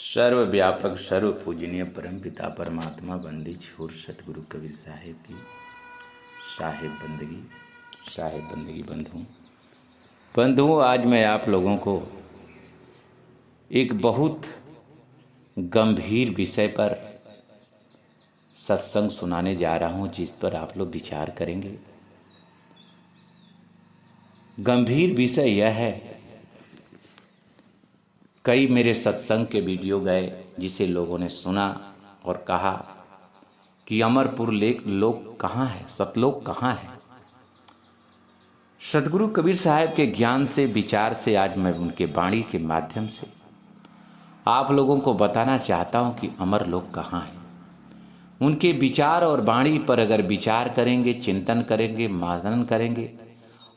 सर्वव्यापक सर्व पूजनीय परम पिता परमात्मा बंदी छोर सतगुरु कबीर साहेब की साहेब बंदगी बंधुओं, आज मैं आप लोगों को एक बहुत गंभीर विषय पर सत्संग सुनाने जा रहा हूं, जिस पर आप लोग विचार करेंगे। गंभीर विषय यह है, कई मेरे सत्संग के वीडियो गए जिसे लोगों ने सुना और कहा कि अमरपुर लोक कहाँ है, सतलोक कहाँ है। सतगुरु कबीर साहब के ज्ञान से, विचार से आज मैं उनके वाणी के माध्यम से आप लोगों को बताना चाहता हूं कि अमरलोक कहाँ है। उनके विचार और वाणी पर अगर विचार करेंगे, चिंतन करेंगे, मनन करेंगे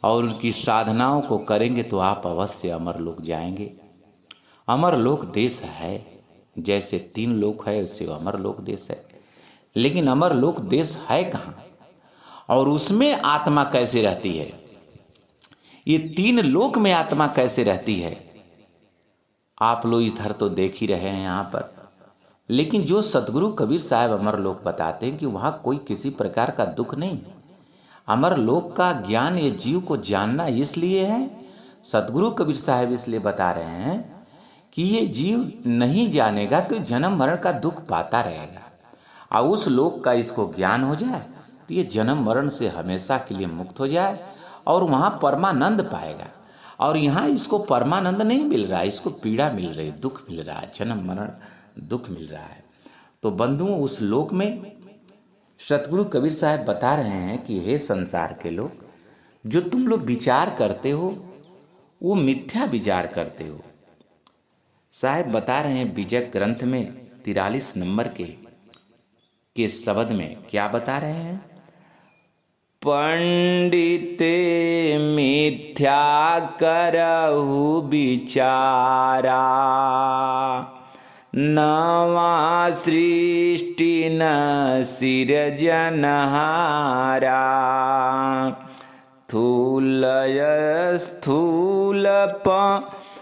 और उनकी साधनाओं को करेंगे तो आप अवश्य अमरलोक जाएंगे। अमरलोक देश है, जैसे 3 लोक है वैसे अमरलोक देश है, लेकिन अमरलोक देश है कहाँ और उसमें आत्मा कैसे रहती है, ये 3 लोक में आत्मा कैसे रहती है। आप लोग इधर तो देख ही रहे हैं यहाँ पर, लेकिन जो सतगुरु कबीर साहब अमरलोक बताते हैं कि वहाँ कोई किसी प्रकार का दुख नहीं। अमरलोक का ज्ञान ये जीव को जानना इसलिए है, सतगुरु कबीर साहब इसलिए बता रहे हैं कि ये जीव नहीं जानेगा तो जन्म मरण का दुख पाता रहेगा, और उस लोक का इसको ज्ञान हो जाए तो ये जन्म मरण से हमेशा के लिए मुक्त हो जाए और वहाँ परमानंद पाएगा। और यहाँ इसको परमानंद नहीं मिल रहा है, इसको पीड़ा मिल रही, दुख मिल रहा है, जन्म मरण दुख मिल रहा है। तो बंधुओं, उस लोक में सतगुरु कबीर साहब बता रहे हैं कि हे संसार के लोग, जो तुम लोग विचार करते हो वो मिथ्या विचार करते हो। साहब बता रहे हैं बीजक ग्रंथ में 43 नंबर के शब्द में क्या बता रहे हैं। पंडित मिथ्या करहु विचारा, नवा सृष्टि न सिरजनहारा, स्थूल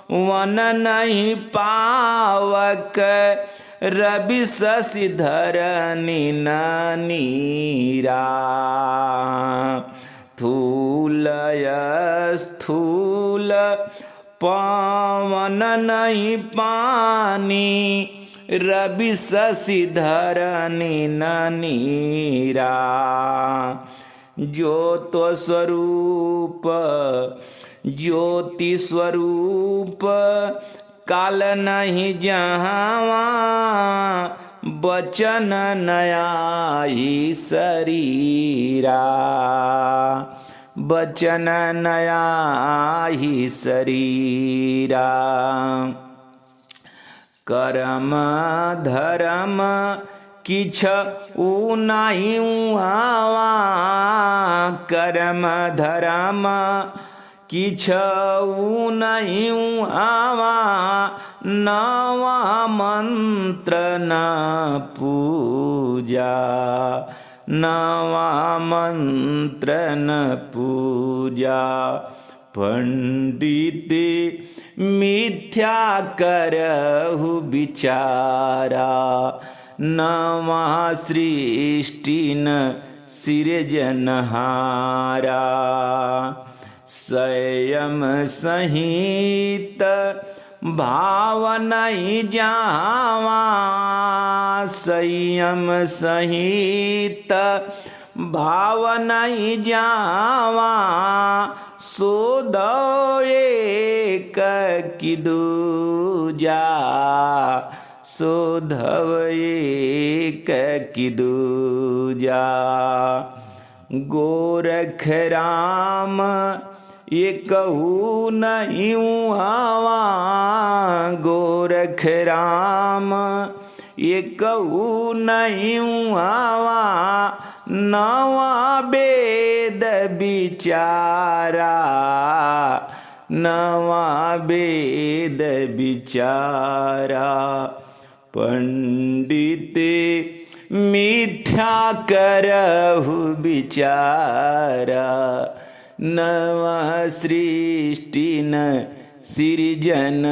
वन नहीं पावक, रवि शशिधर नीरा, स्थूल पवन नहीं पानी, रवि शशिधर नीरा, ज्योत स्वरूप ज्योति स्वरूप, काल नहीं जहावा, बचन नया ही शरीरा, बचन नया ही शरीरा, कर्म धर्म किछ ऊ नहीं आवा, कर्म धर्म किछ ऊ नहीं आवा, नवा मंत्र न पूजा, नवा मंत्र न पूजा, पंडित मिथ्या करहु विचारा, नवा सृष्टि न सिरजनहारा, संयम सहित भाव नहीं जावा, संयम सहित भाव नहीं जावा, सोदो एक की दूजा, सोधव एक की दूजा, गोरख राम ये कहू नहीं आवा, गोरख राम ये कहू नहीं आवा, नवा वेद विचारा, नवा वेद विचारा, पंडित मिथ्या करहु विचारा, नवा सृष्टि न सिरजनहारा।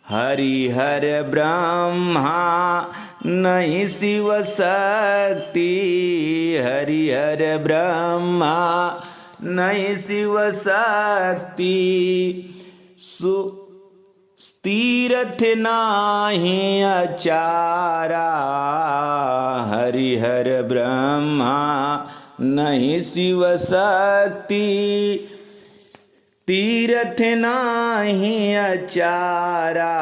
हरिहर ब्रह्मा नहीं शिव शक्ति, हरिहर ब्रह्मा नहीं शिव शक्ति, तीर्थ नाही अचारा, हरिहर ब्रह्मा नहीं शिव शक्ति, तीर्थ नाही अचारा,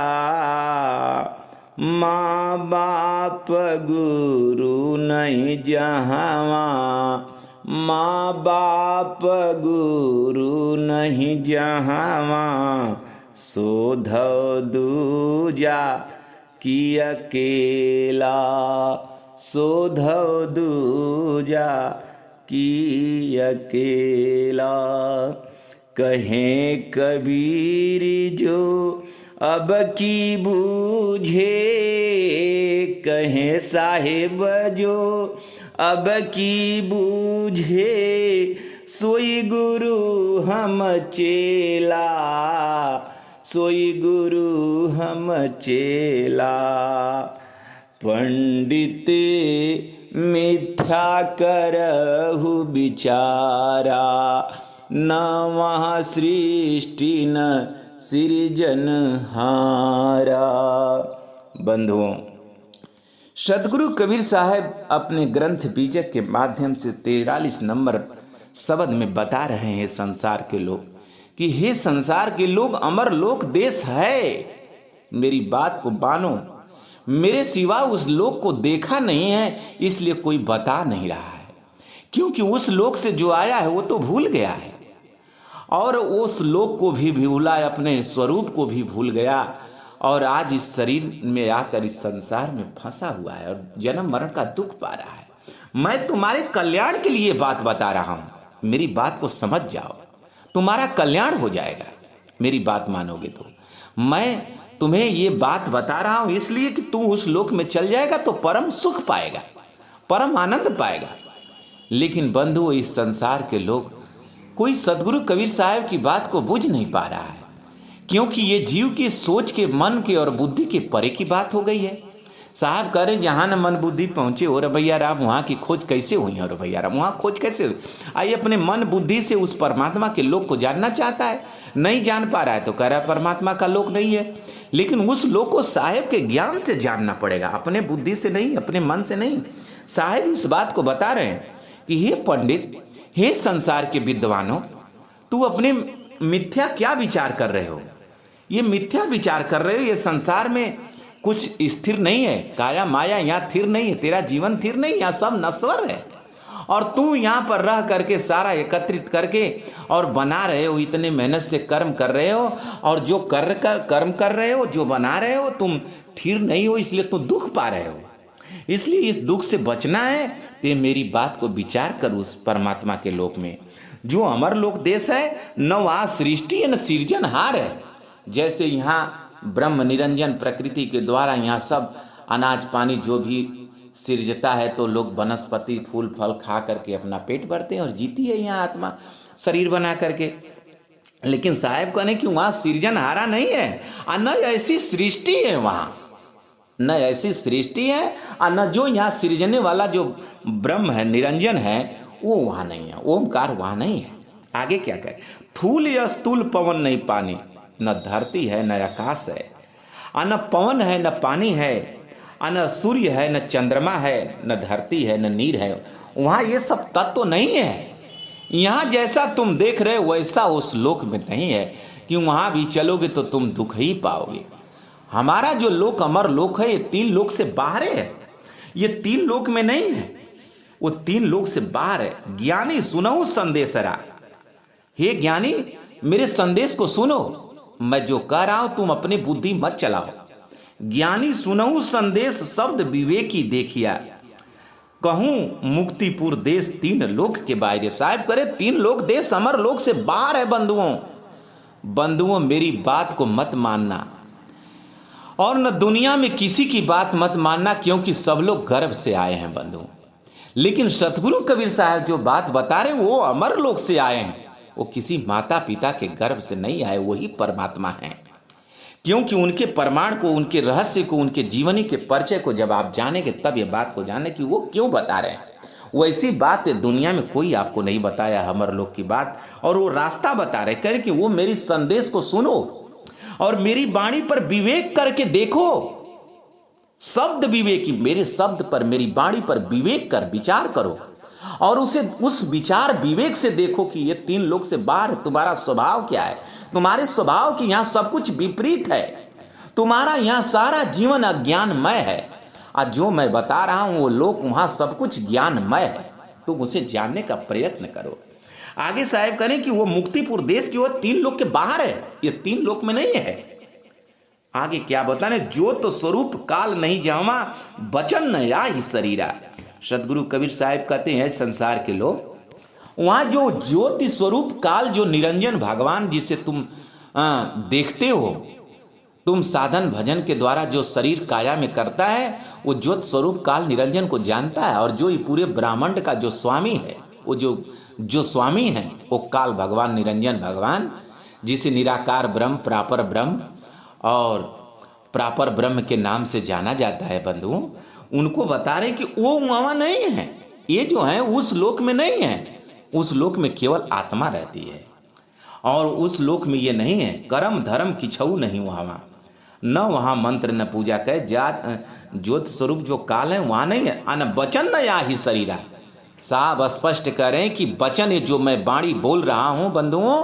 माँ बाप गुरु नहीं जहाँ, माँ बाप गुरु नहीं जहाँ, सोधव दूजा की अकेला, सोधव दूजा की अकेला, कहें कबीर जो अब की बूझे, कहें साहेब जो अब की बूझे, सोई गुरु हम चेला, सोई गुरु हम चेला, पंडित मिथ्या करहु विचारा, न वहाँ सृष्टि न सृजनहारा। बंधुओं, सदगुरु कबीर साहब अपने ग्रंथ बीजक के माध्यम से 43 नंबर शब्द में बता रहे हैं संसार के लोग कि हे संसार के लोग, अमर लोक देश है, मेरी बात को मानो। मेरे सिवा उस लोक को देखा नहीं है, इसलिए कोई बता नहीं रहा है, क्योंकि उस लोक से जो आया है वो तो भूल गया है और उस लोक को भी भूला है, अपने स्वरूप को भी भूल गया और आज इस शरीर में आकर इस संसार में फंसा हुआ है और जन्म मरण का दुख पा रहा है। मैं तुम्हारे कल्याण के लिए बात बता रहा हूँ, मेरी बात को समझ जाओ, तुम्हारा कल्याण हो जाएगा। मेरी बात मानोगे तो मैं तुम्हें ये बात बता रहा हूँ इसलिए कि तू उस लोक में चल जाएगा तो परम सुख पाएगा, परम आनंद पाएगा। लेकिन बंधु, इस संसार के लोग कोई सदगुरु कबीर साहब की बात को बुझ नहीं पा रहा है, क्योंकि ये जीव की सोच के, मन के और बुद्धि के परे की बात हो गई है। साहब कह रहे जहाँ न मन बुद्धि पहुँचे हो भैया राम, वहाँ की खोज कैसे हुई है? और भैया राम, वहाँ खोज कैसे हुई? आइए, अपने मन बुद्धि से उस परमात्मा के लोक को जानना चाहता है, नहीं जान पा रहा है तो कह रहा है परमात्मा का लोक नहीं है। लेकिन उस लोक को साहेब के ज्ञान से जानना पड़ेगा, अपने बुद्धि से नहीं, अपने मन से नहीं। साहेब इस बात को बता रहे हैं कि हे पंडित, हे संसार के विद्वानों, तू अपने मिथ्या क्या विचार कर रहे हो? ये मिथ्या विचार कर रहे हो, ये संसार में कुछ स्थिर नहीं है, काया माया यहाँ स्थिर नहीं है, तेरा जीवन स्थिर नहीं, यहाँ सब नश्वर है और तू यहाँ पर रह करके सारा एकत्रित करके और बना रहे हो, इतने मेहनत से कर्म कर रहे हो और जो कर्म कर रहे हो, जो बना रहे हो, तुम स्थिर नहीं हो, इसलिए तुम दुख पा रहे हो। इसलिए इस दुख से बचना है तो मेरी बात को विचार कर उस परमात्मा के लोक में, जो अमर लोक देश है, न वहाँ सृष्टि है न सृजनहार है। जैसे यहाँ ब्रह्म निरंजन प्रकृति के द्वारा यहाँ सब अनाज पानी जो भी सृजता है तो लोग वनस्पति फूल फल खा करके अपना पेट भरते हैं और जीती है यहाँ आत्मा शरीर बना करके। लेकिन साहब कहने कि वहाँ सृजनहारा नहीं है और न ऐसी सृष्टि है, वहाँ न ऐसी सृष्टि है और न जो यहाँ सृजने वाला जो ब्रह्म है, निरंजन है, वो वहाँ नहीं है, ओमकार वहाँ नहीं है। आगे क्या कहे? थूल या स्थूल पवन नहीं पानी, न धरती है न आकाश है, न पवन है न पानी है, न सूर्य है न चंद्रमा है, न धरती है न नीर है। वहाँ ये सब तत्व नहीं है। यहाँ जैसा तुम देख रहे हो वैसा उस लोक में नहीं है, कि वहाँ भी चलोगे तो तुम दुख ही पाओगे। हमारा जो लोक अमर लोक है, ये 3 लोक से बाहर है, ये 3 लोक में नहीं है, वो 3 लोक से बाहर है। ज्ञानी सुनहु संदेशरा, हे ज्ञानी मेरे संदेश को सुनो, मैं जो कह रहा हूं तुम अपनी बुद्धि मत चलाओ। ज्ञानी सुनहु संदेश शब्द विवेकी देखिया, कहूं मुक्तिपुर देश 3 लोक के बाहर। साहब करे 3 लोक देश अमर लोक से बाहर है। बंधुओं मेरी बात को मत मानना और न दुनिया में किसी की बात मत मानना, क्योंकि सब लोग गर्भ से आए हैं बंधुओं। लेकिन सतगुरु कबीर साहब जो बात बता रहे वो अमर लोक से आए हैं, वो किसी माता पिता के गर्भ से नहीं आए, वही परमात्मा है। क्योंकि उनके प्रमाण को, उनके रहस्य को, उनके जीवनी के परिचय को जब आप जानेंगे तब ये बात को जाने कि वो क्यों बता रहे हैं। वैसी बात दुनिया में कोई आपको नहीं बताया अमर लोक की बात, और वो रास्ता बता रहे, कह कि वो मेरी संदेश को सुनो और मेरी वाणी पर विवेक करके देखो। शब्द विवेकी, मेरे शब्द पर, मेरी वाणी पर विवेक कर विचार करो और उसे उस विचार विवेक से देखो कि ये 3 लोक से बाहर तुम्हारा स्वभाव क्या है। तुम्हारे स्वभाव की यहाँ सब कुछ विपरीत है, तुम्हारा यहाँ सारा जीवन अज्ञानमय है, और जो मैं बता रहा हूं वो लोक वहां सब कुछ ज्ञानमय है। तुम उसे जानने का प्रयत्न करो। आगे साहब करें कि वो मुक्तिपुर देश जो है 3 लोक के बाहर है, ये 3 लोक में नहीं है। आगे क्या बताने, ज्योत स्वरूप काल नहीं जावा, बचन न या ही शरीरा। सदगुरु कबीर साहब कहते हैं संसार के लोग, वहां जो ज्योति स्वरूप काल, जो निरंजन भगवान जिसे तुम देखते हो, तुम साधन भजन के द्वारा जो शरीर काया में करता है, वो ज्योत स्वरूप काल निरंजन को जानता है। और जो ये पूरे ब्रह्मांड का जो स्वामी है, वो जो स्वामी है वो काल भगवान, निरंजन भगवान, जिसे निराकार ब्रह्म, प्रापर ब्रह्म और प्रापर ब्रह्म के नाम से जाना जाता है बंधुओं, उनको बता रहे कि वो वहाँ नहीं है, ये जो है उस लोक में नहीं है। उस लोक में केवल आत्मा रहती है, और उस लोक में ये नहीं है कर्म धर्म किछऊ नहीं वहाँ, न वहाँ मंत्र न पूजा कहे, जात ज्योत स्वरूप जो काल है वहाँ नहीं है। अन बचन न या ही शरीरा, साहब स्पष्ट करें कि बचन, ये जो मैं वाणी बोल रहा हूँ बंधुओं,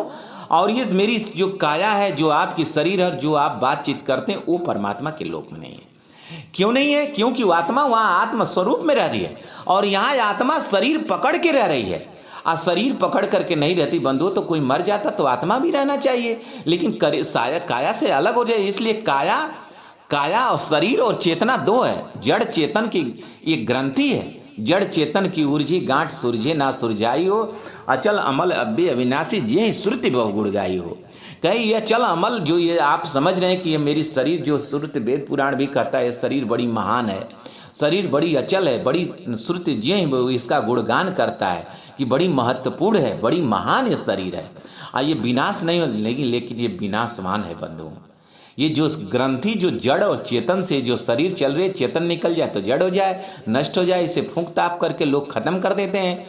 और ये मेरी जो काया है, जो आपकी शरीर है, जो आप बातचीत करते हैं, वो परमात्मा के लोक में नहीं है। क्यों नहीं है? क्योंकि वो आत्मा वहाँ आत्म स्वरूप में रह रही है, और यहाँ आत्मा शरीर पकड़ के रह रही है। शरीर पकड़ करके नहीं रहती बंधु, तो कोई मर जाता तो आत्मा भी रहना चाहिए, लेकिन काया से अलग हो जाए। इसलिए काया और शरीर और चेतना 2 है। जड़ चेतन की ये ग्रंथि है, जड़ चेतन की ऊर्जी गांठ सुरझे ना सुरझाई हो, अचल अमल अव्य अविनाशी जे श्रुति बहु गुण गाई हो। कहीं ये अचल अमल जो ये आप समझ रहे हैं कि ये मेरी शरीर, जो श्रुति वेद पुराण भी कहता है शरीर बड़ी महान है, शरीर बड़ी अचल है, बड़ी श्रुति जे इसका गुणगान करता है कि बड़ी महत्वपूर्ण है, बड़ी महान ये शरीर है, और ये विनाश नहीं हो, लेकिन ये विनाशवान है बंधुओं। ये जो ग्रंथि, जो जड़ और चेतन से जो शरीर चल रहे, चेतन निकल जाए तो जड़ हो जाए, नष्ट हो जाए, इसे फूंक ताप करके लोग खत्म कर देते हैं।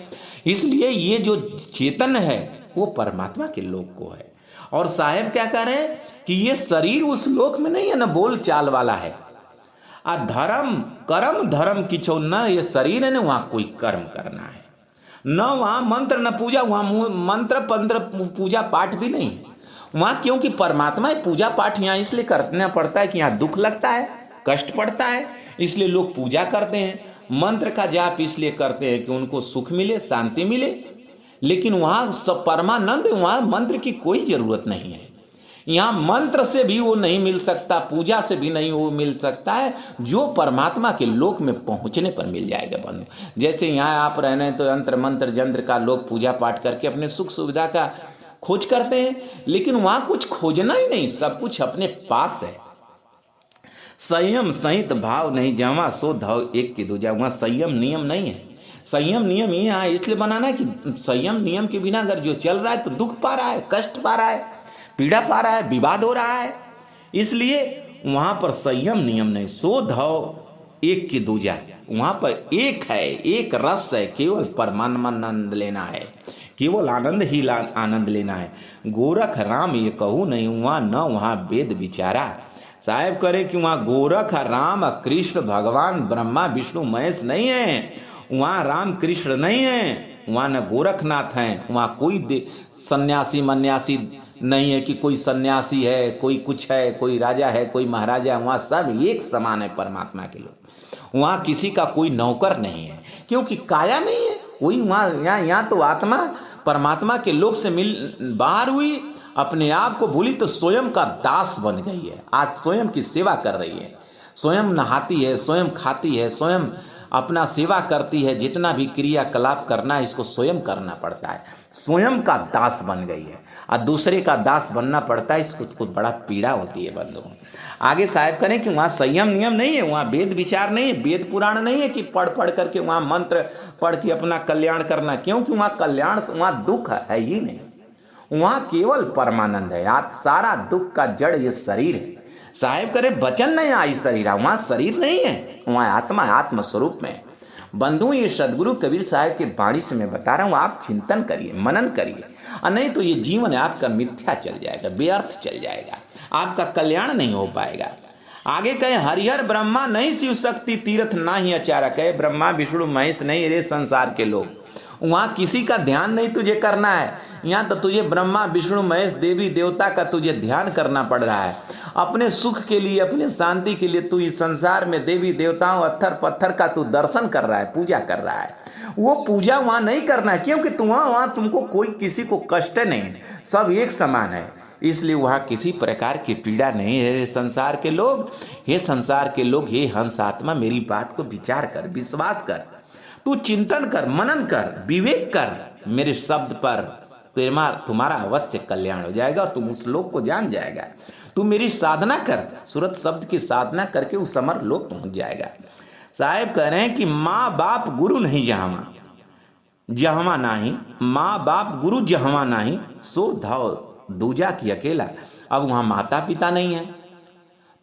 इसलिए ये जो चेतन है वो परमात्मा के लोक को है। और साहेब क्या कह रहे हैं कि ये शरीर उस लोक में नहीं है, न बोल चाल वाला है। धर्म कर्म धर्म किछो न, ये शरीर है न वहाँ कोई कर्म करना है, न वहाँ मंत्र न पूजा, वहाँ मंत्र पंत्र पूजा पाठ भी नहीं है वहाँ, क्योंकि परमात्मा पूजा पाठ यहाँ इसलिए करना पड़ता है कि यहाँ दुख लगता है, कष्ट पड़ता है, इसलिए लोग पूजा करते हैं। मंत्र का जाप इसलिए करते हैं कि उनको सुख मिले, शांति मिले, लेकिन वहाँ सब परमानंद, वहाँ मंत्र की कोई जरूरत नहीं है। यहाँ मंत्र से भी वो नहीं मिल सकता, पूजा से भी नहीं वो मिल सकता है, जो परमात्मा के लोक में पहुँचने पर मिल जाएगा बंधु। जैसे यहाँ आप रहने हैं तो यंत्र मंत्र जंत्र का लोग पूजा पाठ करके अपने सुख सुविधा का खोज करते हैं, लेकिन वहाँ कुछ खोजना ही नहीं, सब कुछ अपने पास है। संयम सहित भाव नहीं जावा, सो धाव एक की दूजा। वहाँ संयम नियम नहीं है। संयम नियम ये यहाँ इसलिए बनाना है कि संयम नियम के बिना अगर जो चल रहा है तो दुख पा रहा है, कष्ट पा रहा है, पीड़ा पा रहा है, विवाद हो रहा है, इसलिए वहाँ पर संयम नियम नहीं। सो धाव एक की दूजा, वहाँ पर एक है, एक रस है, केवल परमानंद लेना है, केवल आनंद ही आनंद लेना है। गोरख राम ये कहूँ नहीं, वहाँ न वहाँ वेद विचारा। साहेब करे कि वहाँ गोरख राम कृष्ण भगवान ब्रह्मा विष्णु महेश नहीं है, वहाँ राम कृष्ण नहीं है, वहाँ न गोरखनाथ हैं, वहाँ कोई सन्यासी मन्यासी नहीं है कि कोई सन्यासी है, कोई कुछ है, कोई राजा है, कोई महाराजा है। वहाँ सब एक समान है परमात्मा के लोग। वहाँ किसी का कोई नौकर नहीं है, क्योंकि काया नहीं है कोई वहाँ। यहाँ तो आत्मा परमात्मा के लोक से बाहर हुई, अपने आप को भूली तो स्वयं का दास बन गई है। आज स्वयं की सेवा कर रही है, स्वयं नहाती है, स्वयं खाती है, स्वयं अपना सेवा करती है। जितना भी क्रियाकलाप करना है इसको स्वयं करना पड़ता है, स्वयं का दास बन गई है। और दूसरे का दास बनना पड़ता है, इसको बड़ा पीड़ा होती है बंधुओं। आगे साहब करें कि वहाँ संयम नियम नहीं है, वहाँ वेद विचार नहीं है, वेद पुराण नहीं है कि पढ़ पढ़ करके वहाँ मंत्र पढ़ के अपना कल्याण करना, क्योंकि वहाँ कल्याण, वहाँ दुख है ही नहीं, वहाँ केवल परमानंद है। आज सारा दुख का जड़ ये शरीर है, साहेब करे वचन नहीं आई शरीर, वहाँ शरीर नहीं है, वहाँ आत्मा आत्म स्वरूप में है। बंधुओं, ये सदगुरु कबीर साहब के वाणी से मैं बता रहा हूँ, आप चिंतन करिए, मनन करिए, और नहीं तो ये जीवन आपका मिथ्या चल जाएगा, व्यर्थ चल जाएगा, आपका कल्याण नहीं हो पाएगा। आगे कहे हरिहर ब्रह्मा नहीं शिव शक्ति तीर्थ ना ही अचारा, कहे ब्रह्मा विष्णु महेश नहीं रे संसार के लोग। वहाँ किसी का ध्यान नहीं तुझे करना है, यहाँ तो तुझे ब्रह्मा विष्णु महेश देवी देवता का तुझे ध्यान करना पड़ रहा है। अपने सुख के लिए, अपने शांति के लिए तू इस संसार में देवी देवताओं अत्थर पत्थर का तू दर्शन कर रहा है, पूजा कर रहा है। वो पूजा वहाँ नहीं करना है, क्योंकि वहाँ तुमको कोई किसी को कष्ट नहीं है, सब एक समान है, इसलिए वहाँ किसी प्रकार की पीड़ा नहीं है। संसार के लोग, हे संसार के लोग, हे हंस आत्मा, मेरी बात को विचार कर, विश्वास कर, तू चिंतन कर, मनन कर, विवेक कर मेरे शब्द पर, तुम्हारा अवश्य कल्याण हो जाएगा और तुम उस लोक को जान जाएगा। तू मेरी साधना कर, सूरत शब्द की साधना करके उस अमर लोक पहुंच जाएगा। साहेब कह रहे हैं कि माँ बाप गुरु नहीं जहाँ जहवा नाही, माँ बाप गुरु जहवा नाही, सो धौ दूजा की अकेला। अब वहाँ माता पिता नहीं है,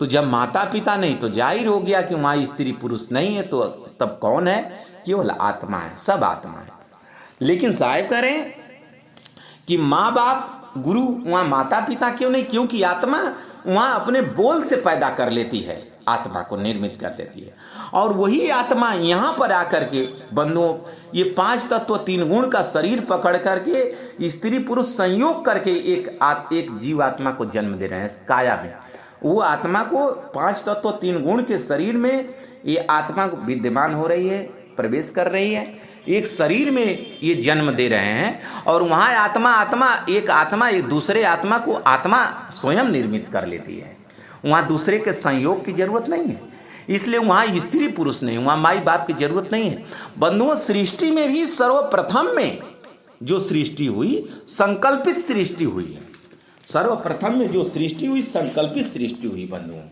तो जब माता पिता नहीं तो जाहिर हो गया कि वहाँ स्त्री पुरुष नहीं है, तो तब कौन है? केवल आत्मा है, सब आत्मा है। लेकिन साहेब कह रहे हैं कि माँ बाप गुरु, वहाँ माता पिता क्यों नहीं? क्योंकि आत्मा वहाँ अपने बोल से पैदा कर लेती है, आत्मा को निर्मित कर देती है, और वही आत्मा यहाँ पर आकर के बंधुओं ये 5 तत्व 3 गुण का शरीर पकड़ करके स्त्री पुरुष संयोग करके एक जीव आत्मा को जन्म दे रहे हैं काया में। वो आत्मा को 5 तत्व 3 गुण के शरीर में ये आत्मा को विद्यमान हो रही है, प्रवेश कर रही है, एक शरीर में ये जन्म दे रहे हैं, और वहाँ आत्मा एक दूसरे आत्मा को आत्मा स्वयं निर्मित कर लेती है। वहाँ दूसरे के संयोग की जरूरत नहीं है, इसलिए वहाँ स्त्री पुरुष नहीं, वहाँ माई बाप की जरूरत नहीं है। बंधुओं, सृष्टि में भी सर्वप्रथम में जो सृष्टि हुई संकल्पित सृष्टि हुई है। सर्वप्रथम में जो सृष्टि हुई संकल्पित सृष्टि हुई बंधुओं,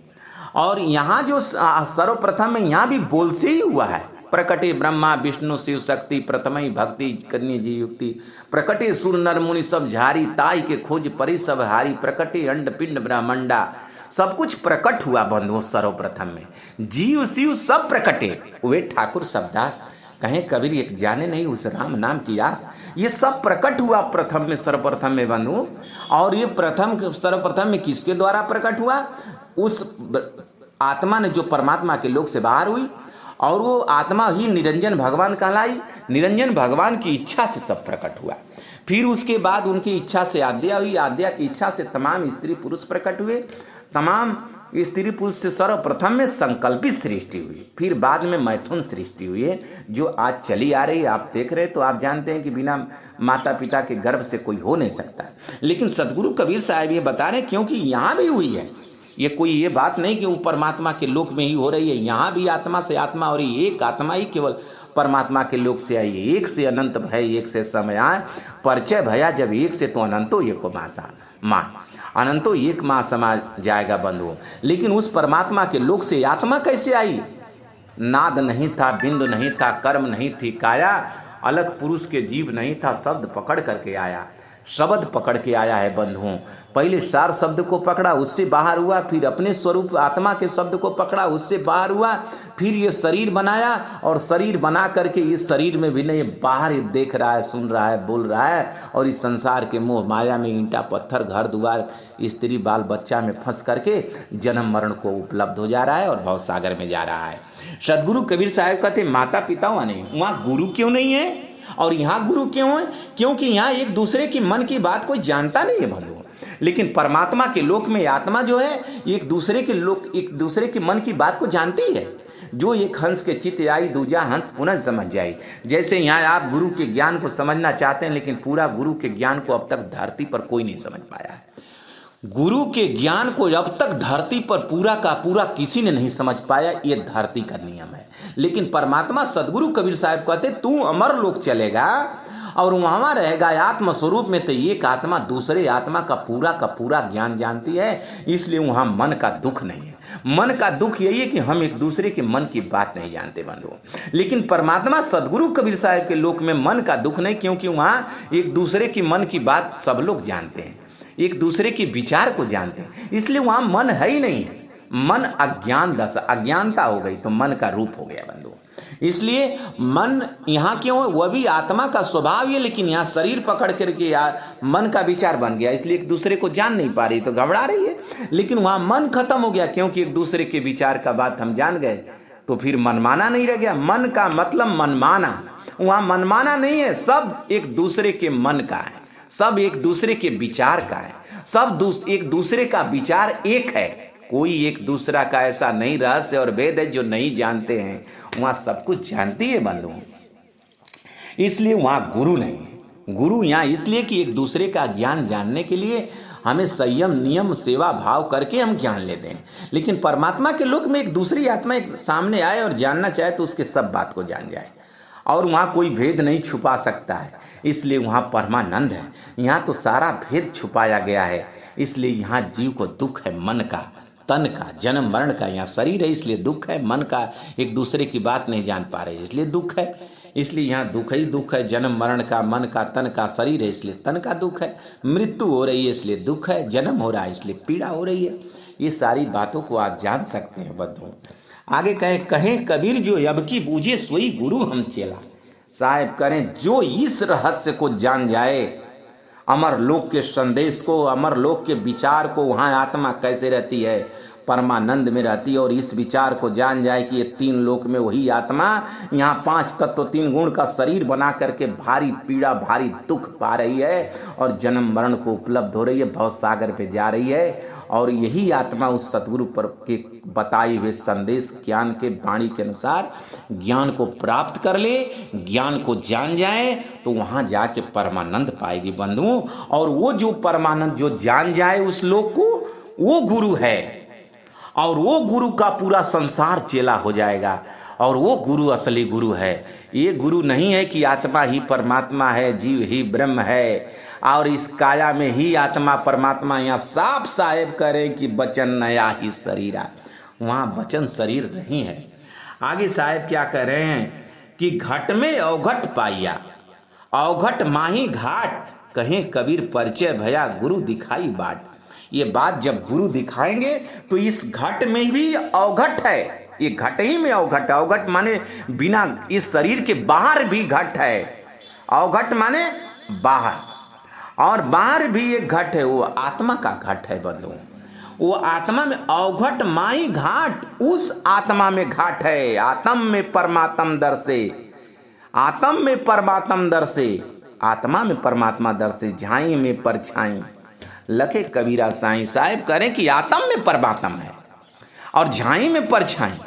और यहाँ जो सर्वप्रथम में यहाँ भी बोल से ही हुआ है। प्रकटे ब्रह्मा विष्णु शिव शक्ति प्रथमई भक्ति करनी जी युक्ति, प्रकटे सुर नर मुनि सब झारी, ताई के खोज परि सब हारी, प्रकटे अंड पिंड ब्रह्मंडा, सब कुछ प्रकट हुआ बंधुओं सर्वप्रथम में। जीव शिव सब प्रकटे, वे ठाकुर शब्दास कहें कबीर एक जाने नहीं उस राम नाम की आस। ये सब प्रकट हुआ प्रथम में, सर्वप्रथम में बंधु। और ये सर्वप्रथम में किसके द्वारा प्रकट हुआ? उस आत्मा ने जो परमात्मा के लोक से बाहर हुई, और वो आत्मा ही निरंजन भगवान कहलाई। निरंजन भगवान की इच्छा से सब प्रकट हुआ। फिर उसके बाद उनकी इच्छा से आद्या हुई, आद्या की इच्छा से तमाम स्त्री पुरुष प्रकट हुए, तमाम स्त्री पुरुष से सर्वप्रथम में संकल्पित सृष्टि हुई, फिर बाद में मैथुन सृष्टि हुई है, जो आज चली आ रही है। आप देख रहे तो आप जानते हैं कि बिना माता पिता के गर्भ से कोई हो नहीं सकता। लेकिन सदगुरु कबीर साहब ये बता रहे हैं क्योंकि यहाँ भी हुई है, ये कोई ये बात नहीं कि वो परमात्मा के लोक में ही हो रही है, यहाँ भी आत्मा से आत्मा हो रही है। एक आत्मा ही केवल परमात्मा के लोक से आई है। एक से अनंत भय, एक से समय आए, परिचय भया जब एक से, तो अनंतो एको माँ अनंतो एक माँ समा जाएगा बंधुओं। लेकिन उस परमात्मा के लोक से आत्मा कैसे आई? नाद नहीं था, बिंदु नहीं था, कर्म नहीं थी काया, अलग पुरुष के जीव नहीं था, शब्द पकड़ करके आया, शब्द पकड़ के आया है बंधुओं। पहले सार शब्द को पकड़ा, उससे बाहर हुआ, फिर अपने स्वरूप आत्मा के शब्द को पकड़ा, उससे बाहर हुआ, फिर ये शरीर बनाया, और शरीर बना करके इस शरीर में भी नहीं बाहर देख रहा है, सुन रहा है, बोल रहा है, और इस संसार के मोह माया में ईंटा पत्थर घर द्वार स्त्री बाल बच्चा में फंस करके जन्म मरण को उपलब्ध हो जा रहा है और भवसागर में जा रहा है। सदगुरु कबीर साहब कहते माता पिता वहाँ नहीं, वहाँ गुरु क्यों नहीं है और यहाँ गुरु क्यों है? क्योंकि यहाँ एक दूसरे की मन की बात कोई जानता नहीं है बंधुओं। लेकिन परमात्मा के लोक में आत्मा जो है एक दूसरे के मन की बात को जानती है। जो एक हंस के चित्त आई, दूजा हंस पुनः समझ जाए। जैसे यहाँ आप गुरु के ज्ञान को समझना चाहते हैं, लेकिन पूरा गुरु के ज्ञान को अब तक धरती पर कोई नहीं समझ पाया है। गुरु के ज्ञान को अब तक धरती पर पूरा का पूरा किसी ने नहीं समझ पाया, ये धरती का नियम है। लेकिन परमात्मा सदगुरु कबीर साहब कहते तू अमर लोक चलेगा और वहाँ रहेगा आत्म स्वरूप में, तो एक आत्मा दूसरे आत्मा का पूरा ज्ञान जानती है, इसलिए वहाँ मन का दुख नहीं है। मन का दुख यही है कि हम एक दूसरे के मन की बात नहीं जानते बंधुओं। लेकिन परमात्मा सदगुरु कबीर साहब के लोक में मन का दुख नहीं, क्योंकि वहाँ एक दूसरे की मन की बात सब लोग जानते हैं, एक दूसरे के विचार को जानते हैं, इसलिए वहाँ मन है ही नहीं है। मन अज्ञान दशा, अज्ञानता हो गई तो मन का रूप हो गया बंधु। इसलिए मन यहाँ क्यों है, वह भी आत्मा का स्वभाव है, लेकिन यहाँ शरीर पकड़ करके मन का विचार बन गया, इसलिए एक दूसरे को जान नहीं पा रही तो घबरा रही है। लेकिन वहाँ मन खत्म हो गया, क्योंकि एक दूसरे के विचार का बात हम जान गए, तो फिर मनमाना नहीं रह गया। मन का मतलब मनमाना, वहाँ मनमाना नहीं है, सब एक दूसरे के मन का है, सब एक दूसरे के विचार का है, सब एक दूसरे का विचार एक है। कोई एक दूसरा का ऐसा नहीं रहस्य और भेद है जो नहीं जानते हैं, वहाँ सब कुछ जानती है बंधु। इसलिए वहाँ गुरु नहीं है। गुरु यहाँ इसलिए कि एक दूसरे का ज्ञान जानने के लिए हमें संयम, नियम, सेवा भाव करके हम ज्ञान लेते हैं। लेकिन परमात्मा के लोक में एक दूसरी आत्मा एक सामने आए और जानना चाहे तो उसके सब बात को जान जाए, और वहाँ कोई भेद नहीं छुपा सकता है, इसलिए वहाँ परमानंद है। यहाँ तो सारा भेद छुपाया गया है, इसलिए यहाँ जीव को दुख है मन का, तन का, जन्म मरण का। यहाँ शरीर है इसलिए दुख है, मन का एक दूसरे की बात नहीं जान पा रहे इसलिए दुख है, इसलिए यहाँ दुख ही दुख है। जन्म मरण का, मन का, तन का, शरीर है इसलिए तन का दुख है। मृत्यु हो रही है इसलिए दुख है, जन्म हो रहा है इसलिए पीड़ा हो रही है। ये सारी बातों को आप जान सकते हैं बंधु। आगे कहें कबीर, जो अब की बूझे सोई गुरु हम चेला। साहब करें जो इस रहस्य को जान जाए, अमर लोक के संदेश को, अमर लोक के विचार को, वहाँ आत्मा कैसे रहती है, परमानंद में रहती है, और इस विचार को जान जाए कि ये तीन लोक में वही आत्मा यहाँ 5 तत्व 3 गुण का शरीर बना करके भारी पीड़ा, भारी दुख पा रही है और जन्म मरण को उपलब्ध हो रही है, भव सागर पे जा रही है। और यही आत्मा उस सतगुरु पर के बताए हुए संदेश ज्ञान के वाणी के अनुसार ज्ञान को प्राप्त कर ले, ज्ञान को जान जाए, तो वहाँ जाके परमानंद पाएगी बंधुओं। और वो जो परमानंद जो जान जाए उस लोक को, वो गुरु है, और वो गुरु का पूरा संसार चेला हो जाएगा, और वो गुरु असली गुरु है। ये गुरु नहीं है कि आत्मा ही परमात्मा है, जीव ही ब्रह्म है, और इस काया में ही आत्मा परमात्मा। यहाँ साफ साहेब करे कि बचन नया ही शरीरा, वहाँ बचन शरीर नहीं है। आगे साहेब क्या कह रहे हैं कि घट में अवघट पाइया, अवघट माही घाट, कहें कबीर परिचय भया गुरु दिखाई बाट। ये बात जब गुरु दिखाएंगे तो इस घट में भी अवघट है, ये घट ही में अवघट। अवघट माने बिना, इस शरीर के बाहर भी घट है। अवघट माने बाहर, और बाहर भी एक घट है, वो आत्मा का घट है बंधु। वो आत्मा में अवघट माई घाट, उस आत्मा में घाट है। आत्म में परमात्म दर्शे, आत्म में परमात्म दर्शे, आत्मा में परमात्मा दर्शे, झाई में परछाई लखे कबीरा साईं। साहिब करें कि आत्म में परमात्मा है और झाई में परछाई,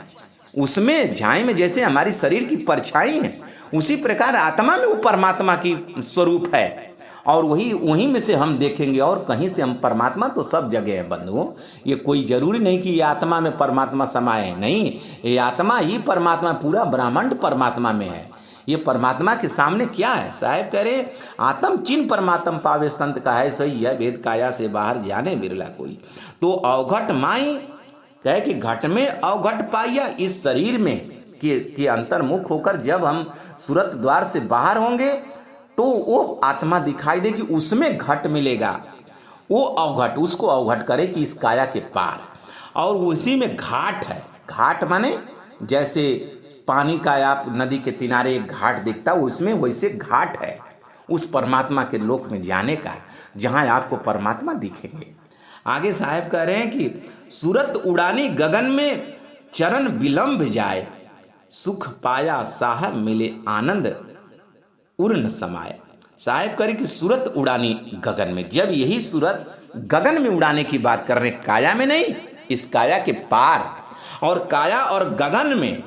उसमें झाई में जैसे हमारी शरीर की परछाई है, उसी प्रकार आत्मा में वो परमात्मा की स्वरूप है, और वहीं में से हम देखेंगे। और कहीं से हम परमात्मा तो सब जगह है बंधुओं। ये कोई जरूरी नहीं कि ये आत्मा में परमात्मा समाये है, नहीं, ये आत्मा ही परमात्मा, पूरा ब्रह्मांड परमात्मा में है। ये परमात्मा के सामने क्या है? साहेब कह रहे आत्म चिन्ह परमात्म पावे संत का है सही है, वेद काया से बाहर जाने बिरला कोई। तो अवघट माई कहे कि घट में अवघट पाइया, इस शरीर में के अंतर्मुख होकर जब हम सूरत द्वार से बाहर होंगे तो वो आत्मा दिखाई देगी, उसमें घट मिलेगा। वो अवघट, उसको अवघट करे कि इस काया के पार, और उसी में घाट है। घाट माने जैसे पानी का आप नदी के किनारे एक घाट दिखता है, उसमें वैसे घाट है उस परमात्मा के लोक में जाने का, जहाँ आपको परमात्मा दिखेंगे। आगे साहब कह रहे हैं कि सूरत उड़ानी गगन में चरण विलंब जाए, सुख पाया साहब मिले आनंद उर्न समाए। साहब करे कि सूरत उड़ानी गगन में, जब यही सूरत गगन में उड़ाने की बात कर रहे हैं, काया में नहीं, इस काया के पार, और काया और गगन में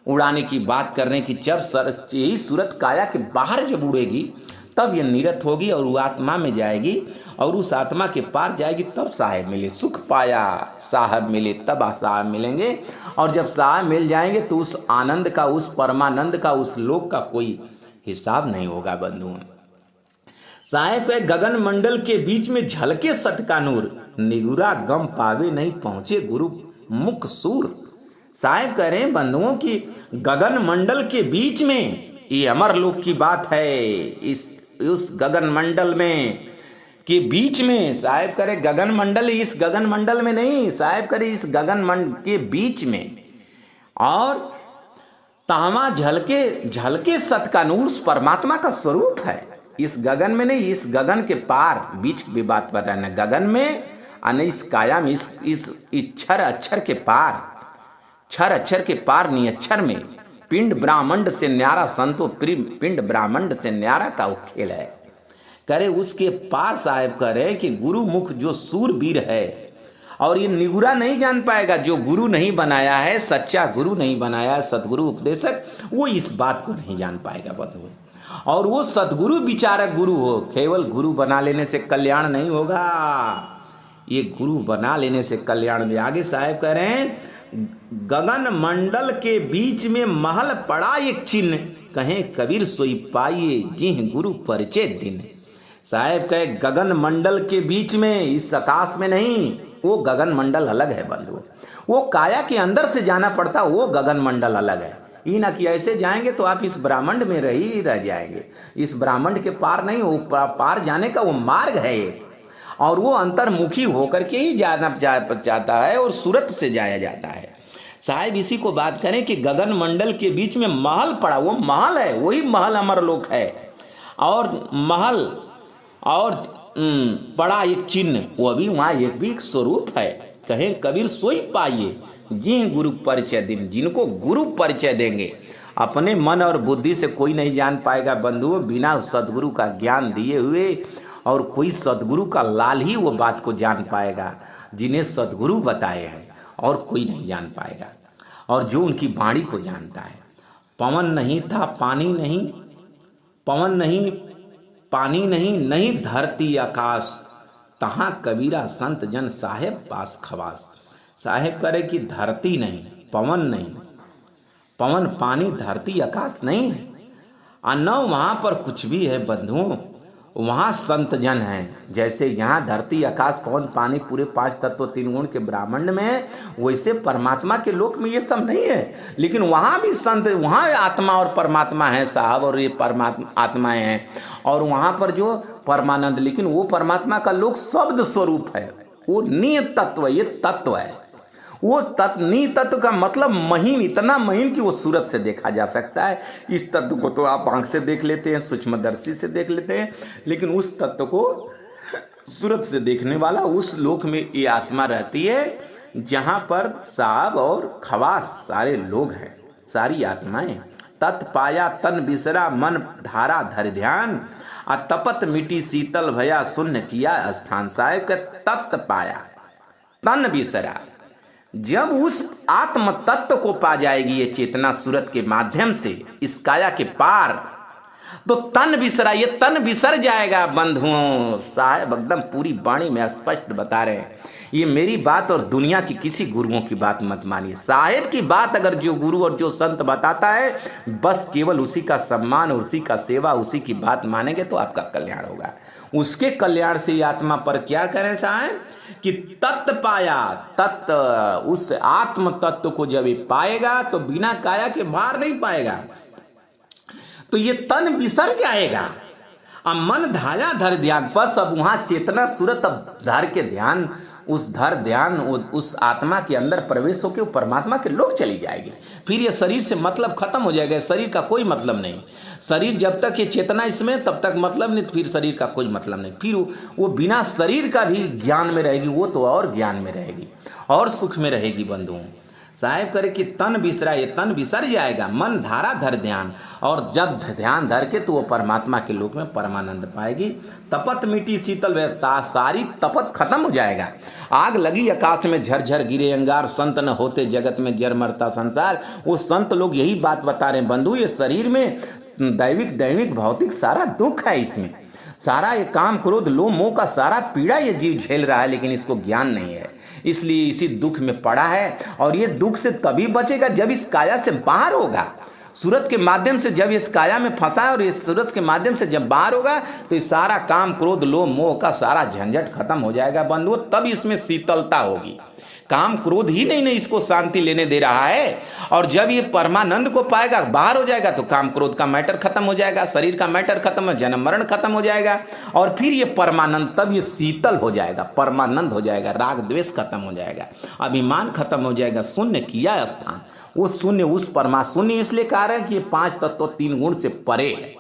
उड़ाने की बात कर रहे हैं कि जब यही सूरत काया के बाहर जब उड़ेगी तब ये निरत होगी और वो आत्मा में जाएगी, और उस आत्मा के पार जाएगी, तब साहेब मिले। सुख पाया साहब मिले, तब साहब मिलेंगे, और जब साहब मिल जाएंगे तो उस आनंद का, उस परमानंद का, उस लोक का कोई हिसाब नहीं होगा बंधु। साहेब के गगन मंडल के बीच में झलके सत का नूर, निगुरा गम पावे नहीं पहुंचे गुरु मुख सूर। साहेब कह रहे हैं बंधुओं की गगन मंडल के बीच में, ये अमर लोक की बात है, उस गगन मंडल में के बीच में, साहेब करे गगन मंडल, इस गगन मंडल में नहीं, साहेब करे इस गगन मंडल के बीच में, और तावा झलके झलके सत का नूर परमात्मा का स्वरूप है। इस गगन में नहीं, इस गगन के पार, बीच की बात बताना, गगन में और नहीं इस काया में, इस क्षर अक्षर के पार, क्षर अक्षर के पार निअक्षर में पिंड ब्राह्मंड से न्यारा संतो, पिंड ब्राह्मंड से न्यारा का वो खेल है। करे उसके पार साहेब करे कि गुरु मुख जो सूरवीर है, और ये निगुरा नहीं जान पाएगा, जो गुरु नहीं बनाया है, सच्चा गुरु नहीं बनाया है, सदगुरु उपदेशक, वो इस बात को नहीं जान पाएगा बंधु। और वो सदगुरु विचारक गुरु हो, केवल गुरु बना लेने से कल्याण नहीं होगा, ये गुरु बना लेने से कल्याण में आगे साहेब कह रहे हैं, गगन मंडल के बीच में महल पड़ा एक चिन्ह, कहें कबीर सोई पाइए जिह गुरु परिचय दिन। साहेब कहे गगन मंडल के बीच में, इस आकाश में नहीं, वो गगन मंडल अलग है बंधु, वो काया के अंदर से जाना पड़ता, वो गगन मंडल अलग है। ये ना कि ऐसे जाएंगे तो आप इस ब्रह्मांड में रह जाएंगे, इस ब्रह्मांड के पार नहीं, वो पार जाने का वो मार्ग है एक, और वो अंतर्मुखी होकर के ही जाना जाता है, और सूरत से जाया जाता है। साहिब इसी को बात करें कि गगन मंडल के बीच में महल पड़ा, वो महल है, वही महल अमरलोक है, और महल और पड़ा एक चिन्ह, वो भी वहाँ एक भी एक स्वरूप है। कहें कबीर सोई पाइए जी गुरु परिचय दिन, जिनको गुरु परिचय देंगे, अपने मन और बुद्धि से कोई नहीं जान पाएगा बंधुओं, बिना सदगुरु का ज्ञान दिए हुए, और कोई सदगुरु का लाल ही वो बात को जान पाएगा, जिन्हें सदगुरु बताए हैं, और कोई नहीं जान पाएगा, और जो उनकी वाणी को जानता है। पवन नहीं था पानी नहीं, पवन नहीं पानी नहीं, नहीं धरती आकाश, तहाँ कबीरा संत जन साहेब पास खवास। साहेब करे कि धरती नहीं, पवन नहीं, पवन पानी धरती आकाश नहीं है, और न वहाँ पर कुछ भी है बंधुओं, वहाँ संत जन हैं। जैसे यहाँ धरती आकाश पवन पानी पूरे 5 तत्व 3 गुण के ब्रह्मांड में है, वैसे परमात्मा के लोक में ये सब नहीं है, लेकिन वहाँ भी संत, वहाँ आत्मा और परमात्मा है साहब, और ये परमात्मा आत्माएं हैं, और वहाँ पर जो परमानंद, लेकिन वो परमात्मा का लोक शब्द स्वरूप है, वो नियत तत्व, ये तत्व है, वो नी तत्व का मतलब महीन, इतना महीन कि वो सूरत से देखा जा सकता है। इस तत्व को तो आप आंख से देख लेते हैं, सूक्ष्मदर्शी से देख लेते हैं, लेकिन उस तत्व को सूरत से देखने वाला उस लोक में ये आत्मा रहती है, जहाँ पर साहब और खवास सारे लोग हैं, सारी आत्माएं। तत् पाया तन बिसरा मन धारा धर ध्यान, आ तपत मिटी शीतल भया शून्य किया स्थान। साहेब का तत् पाया तन बिसरा, जब उस आत्म तत्व को पा जाएगी ये चेतना सूरत के माध्यम से इस काया के पार, तो तन बिसरा, ये तन बिसर जाएगा बंधुओं। साहब एकदम पूरी वाणी में स्पष्ट बता रहे हैं, ये मेरी बात और दुनिया की किसी गुरुओं की बात मत मानिए। साहेब की बात अगर जो गुरु और जो संत बताता है, बस केवल उसी का सम्मान, उसी का सेवा, उसी की बात मानेंगे तो आपका कल्याण होगा। उसके कल्याण से ये आत्मा पर क्या करें साहब कि तत्व पाया, तत्व उस आत्म तत्व को जब ये पाएगा तो बिना काया के बाहर नहीं पाएगा, तो ये तन बिसर जाएगा। अब मन धाया धर ध्यान, बस अब वहां चेतना सूरत अब धर के ध्यान, उस धर ध्यान उस आत्मा के अंदर प्रवेश होकर वो परमात्मा के लोक चली जाएगी। फिर ये शरीर से मतलब खत्म हो जाएगा, शरीर का कोई मतलब नहीं। शरीर जब तक ये चेतना इसमें तब तक मतलब नहीं, फिर शरीर का कोई मतलब नहीं। फिर वो बिना शरीर का भी ज्ञान में रहेगी, वो तो और ज्ञान में रहेगी और सुख में रहेगी बंधुओं। साहेब करे कि तन बिसरा, ये तन बिसर जाएगा, मन धारा धर ध्यान, और जब ध्यान धर के तो वो परमात्मा के लोक में परमानंद पाएगी। तपत मिट्टी शीतल व्यवस्था, सारी तपत खत्म हो जाएगा। आग लगी आकाश में झरझर गिरे अंगार, संत न होते जगत में जर मरता संसार। वो संत लोग यही बात बता रहे हैं बंधु, ये शरीर में दैविक भौतिक सारा दुख है, इसमें सारा ये काम क्रोध लोभ मोह का सारा पीड़ा ये जीव झेल रहा है, लेकिन इसको ज्ञान नहीं है, इसलिए इसी दुख में पड़ा है। और ये दुख से तभी बचेगा जब इस काया से बाहर होगा, सूरत के माध्यम से जब इस काया में फंसा है और इस सूरत के माध्यम से जब बाहर होगा तो इस सारा काम क्रोध लोभ मोह का सारा झंझट खत्म हो जाएगा बंधुओं, तब इसमें शीतलता होगी। काम क्रोध ही नहीं इसको शांति लेने दे रहा है। और जब ये परमानंद को पाएगा, बाहर हो जाएगा, तो काम क्रोध का मैटर खत्म हो जाएगा, शरीर का मैटर खत्म हो, जन्म मरण खत्म हो जाएगा। और फिर ये परमानंद, तब ये शीतल हो जाएगा, परमानंद हो जाएगा, राग द्वेष खत्म हो जाएगा, अभिमान खत्म हो जाएगा, शून्य किया स्थान। वो शून्य, उस परमा शून्य इसलिए कह रहे हैं कि ये 5 तत्व 3 गुण से परे है।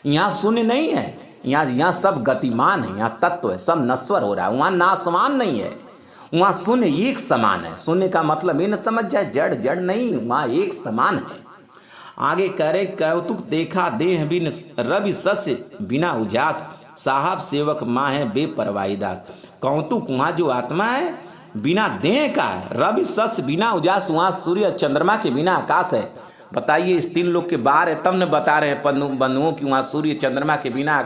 यहाँ शून्य नहीं है, यहाँ सब गतिमान है, यहाँ तत्व है, सब नश्वर हो रहा है। वहाँ नासमान नहीं है, वहाँ शून्य एक समान है। शून्य का मतलब ये न समझ जाए जड़ जड़ नहीं, वहाँ एक समान है। आगे करे कौतुक देखा देह बिन रवि सस्य बिना उजास, साहब सेवक माँ है बेपरवाहीदास। कौतुक वहाँ जो आत्मा है बिना देह का है, रवि सस्य बिना उजास, वहाँ सूर्य चंद्रमा के बिना आकाश है। बताइए, इस 3 लोग के बाहर है, तब न बता रहे हैं बंधुओं की वहाँ सूर्य चंद्रमा के बिना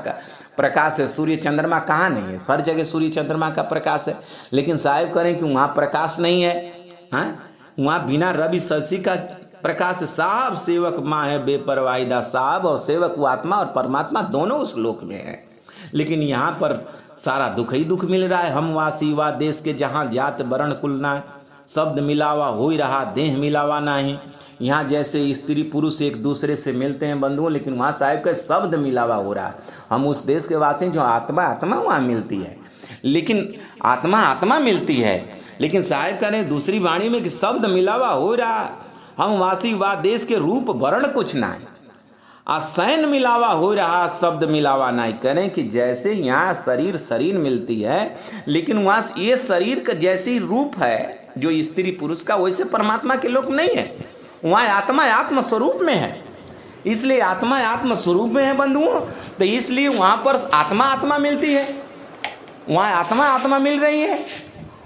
प्रकाश है। सूर्य चंद्रमा कहाँ नहीं है, हर जगह सूर्य चंद्रमा का प्रकाश है। लेकिन साहिब करें कि वहाँ प्रकाश नहीं है, हाँ, वहाँ बिना रवि शशि का प्रकाश। साहब सेवक माँ है बेपरवाहीदास, साहब और सेवक वो आत्मा और परमात्मा दोनों उस लोक में है। लेकिन यहाँ पर सारा दुख ही दुख मिल रहा है। हम वासी वा देश के जहाँ जात वर्ण कुल ना, शब्द मिलावा हो ही रहा देह मिलावा नहीं। यहाँ जैसे स्त्री पुरुष एक दूसरे से मिलते हैं बंधुओं, लेकिन वहाँ साहिब का शब्द मिलावा हो रहा है। हम उस देश के वासी जो आत्मा आत्मा वहाँ मिलती है, लेकिन आत्मा आत्मा मिलती है, लेकिन साहिब का ने दूसरी वाणी में कि शब्द मिलावा हो रहा। हम वासी वा देश के रूप वर्ण कुछ ना है, असैन मिलावा हो रहा शब्द मिलावा नहीं। करें कि जैसे यहाँ शरीर शरीर मिलती है, लेकिन वहाँ ये शरीर का जैसी रूप है जो स्त्री पुरुष का, वैसे परमात्मा के लोक नहीं है। वहाँ आत्मा आत्म स्वरूप में है, इसलिए आत्मा आत्म स्वरूप में है बंधुओं। तो इसलिए वहाँ पर आत्मा आत्मा मिलती है, वहाँ आत्मा आत्मा मिल रही है।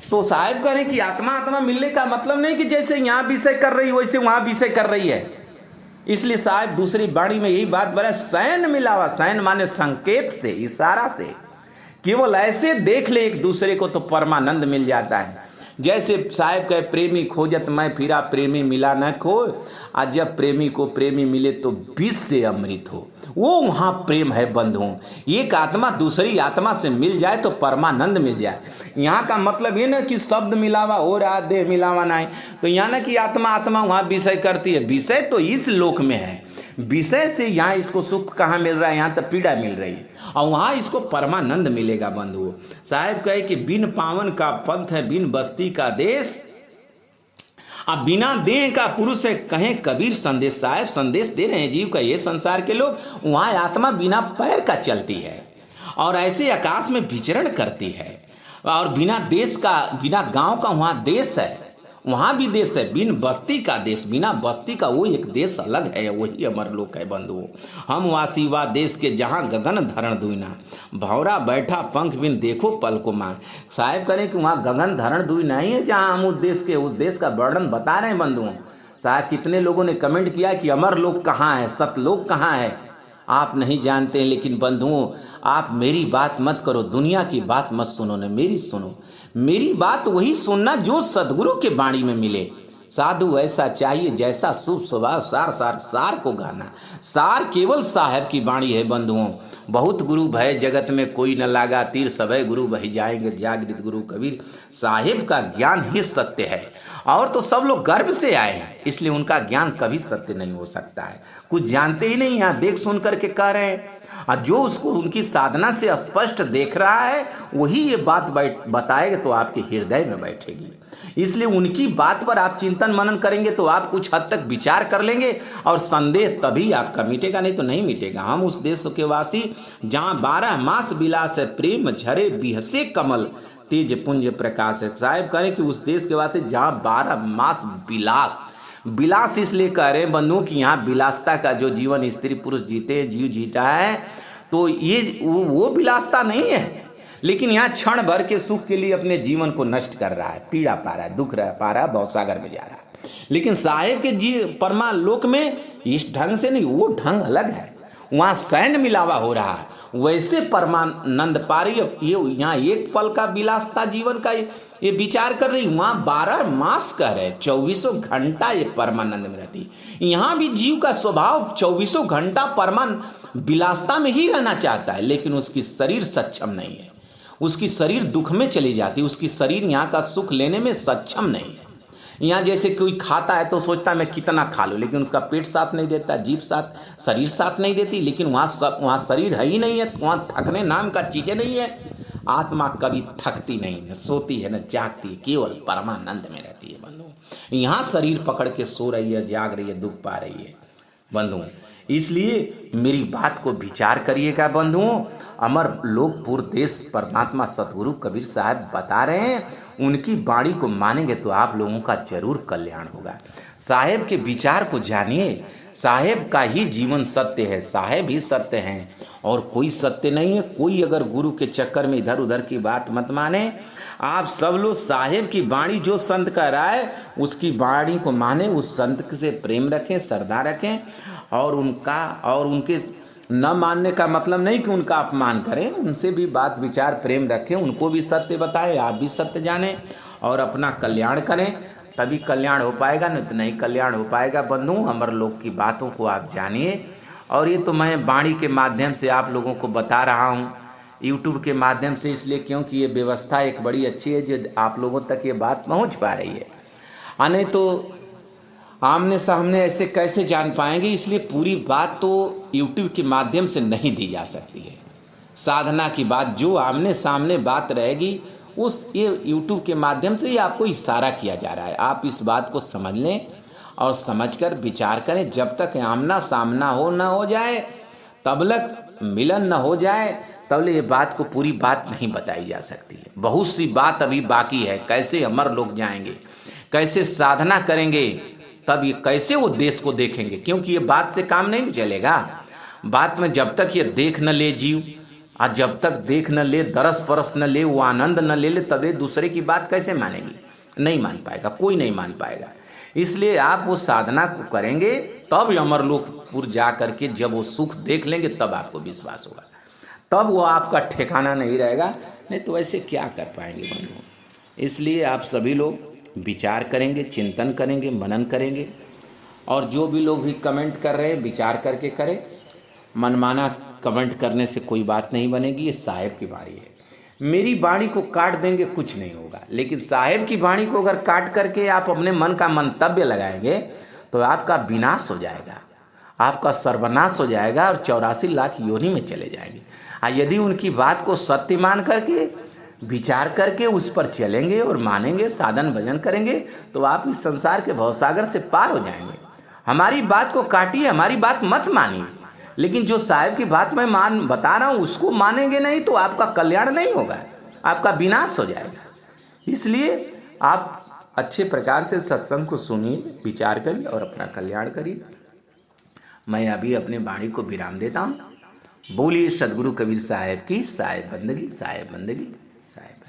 तो साहिब करें कि आत्मा आत्मा मिलने का मतलब नहीं कि जैसे यहाँ विषय कर रही है वैसे वहाँ विषय कर रही है। इसलिए साहिब दूसरी वाणी में यही बात बोला, सैन मिलावा। सैन माने संकेत से, इशारा से, केवल ऐसे देख ले एक दूसरे को तो परमानंद मिल जाता है। जैसे साहिब कहे प्रेमी खोजत मैं फिरा, प्रेमी मिला न खोए, आज जब प्रेमी को प्रेमी मिले तो विष से अमृत हो। वो वहाँ प्रेम है बंधुओं। एक आत्मा दूसरी आत्मा से मिल जाए तो परमानंद मिल जाए। यहाँ का मतलब ये ना कि शब्द मिलावा हो रहा देह मिलावा नहीं। तो यहाँ ना कि आत्मा आत्मा वहाँ विषय करती है, विषय तो इस लोक में है। विषय से यहाँ इसको सुख कहाँ मिल रहा है, यहाँ तो पीड़ा मिल रही है, और वहाँ इसको परमानंद मिलेगा बंधुओं। साहिब कहे कि बिन पावन का पंथ है बिन बस्ती का देश, अब बिना देह का पुरुष है कहें कबीर संदेश। साहिब संदेश दे रहे हैं जीव का, ये संसार के लोग, वहाँ आत्मा बिना पैर का चलती है और ऐसे आकाश में विचरण करती है। और बिना देश का, बिना गांव का वहाँ देश है, वहाँ भी देश है, बिन बस्ती का देश, बिना बस्ती का वो एक देश अलग है, वही अमर लोक है बंधुओं। हम वासी वा देश के जहाँ गगन धरण दुईना, भौरा बैठा पंख बिन देखो पल को माँ। साहिब करें कि वहाँ गगन धरण दुई नहीं है जहाँ हम उस देश का वर्णन बता रहे हैं बंधुओं। साहब कितने लोगों ने कमेंट किया कि अमर लोक कहाँ है, सतलोक कहाँ है, आप नहीं जानते। लेकिन बंधुओं आप मेरी बात मत करो, दुनिया की बात मत सुनो न, मेरी सुनो। मेरी बात वही सुनना जो सदगुरु के वाणी में मिले। साधु ऐसा चाहिए जैसा शुभ स्वभाव, सार सार सार को गाना। सार केवल साहेब की वाणी है बंधुओं। बहुत गुरु भय जगत में कोई न लागा, तीर सभय गुरु बही जाएंगे, जागृत गुरु कबीर। साहेब का ज्ञान ही सत्य है, और तो सब लोग गर्भ से आए हैं, इसलिए उनका ज्ञान कभी सत्य नहीं हो सकता है। कुछ जानते ही नहीं, यहाँ देख सुन करके कह रहे हैं, और जो उसको उनकी साधना से स्पष्ट देख रहा है वही ये बात बताएगा तो आपके हृदय में बैठेगी। इसलिए उनकी बात पर आप चिंतन मनन करेंगे तो आप कुछ हद तक विचार कर लेंगे, और संदेह तभी आपका मिटेगा, नहीं तो नहीं मिटेगा। हम उस देश के वासी जहाँ 12 मास विलास है, प्रेम झरे बिहसे कमल, तेज पुंज प्रकाश है। साहिब करें कि उस देश के वासी जहाँ 12 मास विलास, विलास इसलिए कह रहे हैं बंधुओं कि यहाँ विलासता का जो जीवन स्त्री पुरुष जीते हैं, जीव जीता है, तो ये वो विलासता नहीं है। लेकिन यहाँ क्षण भर के सुख के लिए अपने जीवन को नष्ट कर रहा है, पीड़ा पा रहा है, दुख पा रहा है, भवसागर में जा रहा है। लेकिन साहेब के परमालोक में इस ढंग से नहीं, वो ढंग अलग है, वहाँ सैन्य मिलावा हो रहा है। वैसे परमानंद पा रही है। ये यहाँ एक पल का विलासता जीवन का ये विचार कर रही, वहाँ 12 मास कह रहे, 24 घंटा ये परमानंद में रहती। यहाँ भी जीव का स्वभाव 24 घंटा परमान विलासता में ही रहना चाहता है, लेकिन उसकी शरीर सक्षम नहीं है। उसकी शरीर दुख में चली जाती, उसकी शरीर यहाँ का सुख लेने में सक्षम नहीं है। यहाँ जैसे कोई खाता है तो सोचता है मैं कितना खा लूँ, लेकिन उसका पेट साथ नहीं देता, जीभ साथ, शरीर साथ नहीं देती, लेकिन वहाँ शरीर है ही नहीं है, वहाँ थकने नाम का चीज़ें नहीं है। आत्मा कभी थकती नहीं, न सोती है न जागती है, केवल परमानंद में रहती है बंधु। यहाँ शरीर पकड़ के सो रही है, जाग रही है, दुख पा रही है बंधु। इसलिए मेरी बात को विचार करिएगा बंधुओं। अमर लोक पूर्देश परमात्मा सतगुरु कबीर साहब बता रहे हैं, उनकी वाणी को मानेंगे तो आप लोगों का जरूर कल्याण होगा। साहेब के विचार को जानिए, साहेब का ही जीवन सत्य है, साहेब ही सत्य हैं और कोई सत्य नहीं है। कोई अगर गुरु के चक्कर में इधर उधर की बात मत माने। आप सब लोग साहेब की वाणी, जो संत का राय उसकी वाणी को माने, उस संत से प्रेम रखें, श्रद्धा रखें और उनके न मानने का मतलब नहीं कि उनका अपमान करें, उनसे भी बात विचार प्रेम रखें, उनको भी सत्य बताएं, आप भी सत्य जानें और अपना कल्याण करें, तभी कल्याण हो पाएगा, नहीं तो नहीं कल्याण हो पाएगा बंधु। अमर लोक की बातों को आप जानिए। और ये तो मैं वाणी के माध्यम से आप लोगों को बता रहा हूँ, यूट्यूब के माध्यम से, इसलिए क्योंकि ये व्यवस्था एक बड़ी अच्छी है जो आप लोगों तक ये बात पहुँच पा रही है। नहीं तो आमने सामने ऐसे कैसे जान पाएंगे, इसलिए पूरी बात तो यूट्यूब के माध्यम से नहीं दी जा सकती है। साधना की बात जो आमने सामने बात रहेगी, उस ये यूट्यूब के माध्यम से ये आपको इशारा किया जा रहा है। आप इस बात को समझ लें और समझकर विचार करें। जब तक आमना सामना न हो जाए, तब तक मिलन न हो जाए, तब ये बात को पूरी बात नहीं बताई जा सकती है। बहुत सी बात अभी बाकी है। कैसे अमर लोग जाएंगे, कैसे साधना करेंगे, तब ये कैसे वो देश को देखेंगे, क्योंकि ये बात से काम नहीं चलेगा। बात में जब तक ये देख न ले जीव, और जब तक देख न ले, दरस परस न ले, वो आनंद न ले तब ये दूसरे की बात कैसे मानेगी? नहीं मान पाएगा, कोई नहीं मान पाएगा। इसलिए आप वो साधना को करेंगे, तब अमरलोकपुर जा करके जब वो सुख देख लेंगे, तब आपको विश्वास होगा, तब वो आपका ठिकाना नहीं रहेगा। नहीं तो ऐसे क्या कर पाएंगे बंधु। इसलिए आप सभी लोग विचार करेंगे, चिंतन करेंगे, मनन करेंगे। और जो भी लोग भी कमेंट कर रहे हैं, विचार करके करें। मनमाना कमेंट करने से कोई बात नहीं बनेगी। ये साहेब की वाणी है, मेरी वाणी को काट देंगे कुछ नहीं होगा, लेकिन साहेब की वाणी को अगर काट करके आप अपने मन का मंतव्य लगाएंगे तो आपका विनाश हो जाएगा, आपका सर्वनाश हो जाएगा और 84 लाख योनि में चले जाएंगे। यदि उनकी बात को सत्य मान करके, विचार करके उस पर चलेंगे और मानेंगे, साधन भजन करेंगे, तो आप इस संसार के भवसागर से पार हो जाएंगे। हमारी बात को काटिए, हमारी बात मत मानिए, लेकिन जो साहेब की बात मैं बता रहा हूँ उसको मानेंगे नहीं तो आपका कल्याण नहीं होगा, आपका विनाश हो जाएगा। इसलिए आप अच्छे प्रकार से सत्संग को सुनिए, विचार करिए और अपना कल्याण करिए। मैं अभी अपने वाणी को विराम देता हूँ। बोलिए सदगुरु कबीर साहेब की साहेब बंदगी, साहेब बंदगी, साहेब।